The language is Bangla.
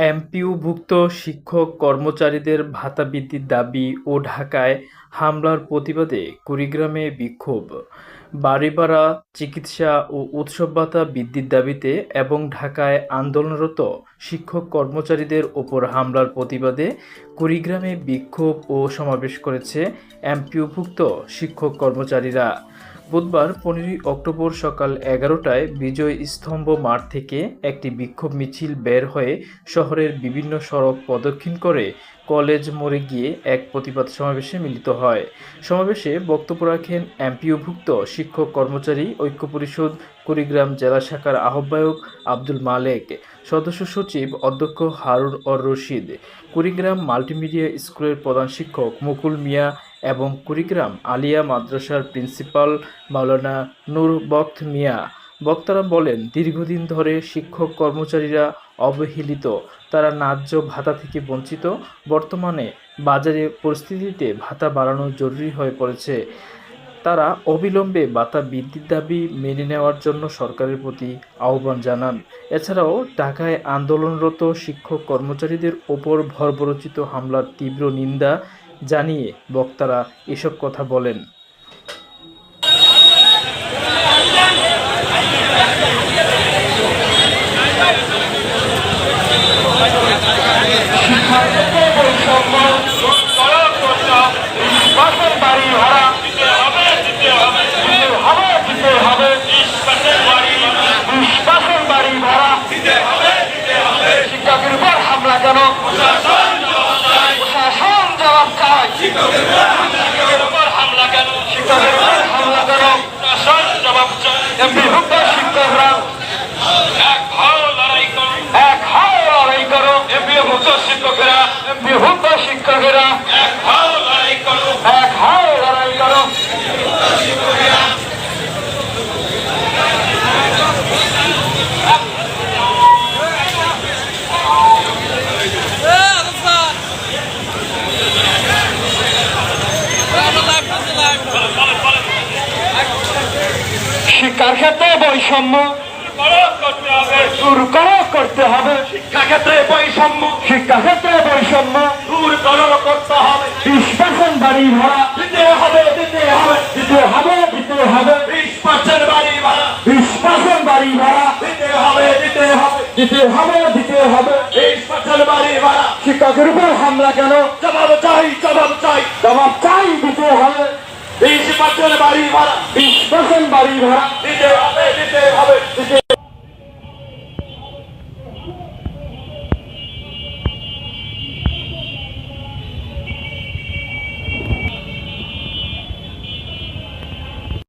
এমপিওভুক্ত শিক্ষক কর্মচারীদের ভাতা বৃদ্ধির দাবি ও ঢাকায় হামলার প্রতিবাদে কুড়িগ্রামে বিক্ষোভ। বাড়ি ভাড়া, চিকিৎসা ও উৎসব ভাতা বৃদ্ধির দাবিতে এবং ঢাকায় আন্দোলনরত শিক্ষক কর্মচারীদের ওপর হামলার প্রতিবাদে কুড়িগ্রামে বিক্ষোভ ও সমাবেশ করেছে এমপিওভুক্ত শিক্ষক কর্মচারীরা। বুধবার 15 অক্টোবর সকাল 11টায় বিজয় স্তম্ভ মাঠ থেকে একটি বিক্ষোভ মিছিল বের হয়ে শহরের বিভিন্ন সড়ক প্রদক্ষিণ করে কলেজ মোড়ে গিয়ে এক প্রতিবাদ সমাবেশে মিলিত হয়। সমাবেশে বক্তব্য রাখেন এমপিওভুক্ত শিক্ষক কর্মচারী ঐক্য পরিষদ কুড়িগ্রাম জেলা শাখার আহ্বায়ক আব্দুল মালেক, সদস্য সচিব অধ্যক্ষ হারুন অর রশিদ, কুড়িগ্রাম মাল্টিমিডিয়া স্কুলের প্রধান শিক্ষক মুকুল মিয়া এবং কুড়িগ্রাম আলিয়া মাদ্রাসার প্রিন্সিপাল মাওলানা নূর বখত মিয়া। বক্তারা বলেন, দীর্ঘদিন ধরে শিক্ষক কর্মচারীরা অবহেলিত, তারা ন্যায্য ভাতা থেকে বঞ্চিত। বর্তমানে বাজারে পরিস্থিতিতে ভাতা বাড়ানো জরুরি হয়ে পড়েছে। তারা অবিলম্বে ভাতা বৃদ্ধির দাবি মেনে নেওয়ার জন্য সরকারের প্রতি আহ্বান জানান। এছাড়াও ঢাকায় আন্দোলনরত শিক্ষক কর্মচারীদের ওপর বর্বরোচিত হামলার তীব্র নিন্দা জানিয়ে বক্তারা এসব কথা বলেন। শিক্ষকের উপর হামলা কেন? প্রশাসন জবাব চাই। শিক্ষকের উপর হামলা কেন? শিক্ষকের উপর হামলা কেন? প্রশাসন জবাব চাই। এমপিভুক্ত শিক্ষকরা এক হও, লড়াই করো, এক হও, লড়াই করো। এমপিভুক্ত শিক্ষকেরা, এমপিভুক্ত শিক্ষকেরা এক হও, লড়াই করো, এক হও, লড়াই করো। শিক্ষার ক্ষেত্রে বৈষম্য দূর করতে হবে। শিক্ষাক্ষেত্রে বৈষম্য, শিক্ষাক্ষেত্রে বৈষম্য দূর করতে হবে। 20% বাড়ি ভাড়া দিতে হবে, দিতে হবে, দিতে হবে, দিতে হবে। 20% বাড়ি ভাড়া, 20% বাড়ি ভাড়া দিতে হবে, দিতে হবে, দিতে হবে, দিতে হবে। 20% বাড়ি ভাড়া। শিক্ষকের উপর হামলা কেন? জবাব চাই, জবাব চাই, জবাব চাই, দিতে হবে। 20% বাড়ি ভাড়া, 20% বাড়ি ভাড়া দিতে হবে, দিতে হবে।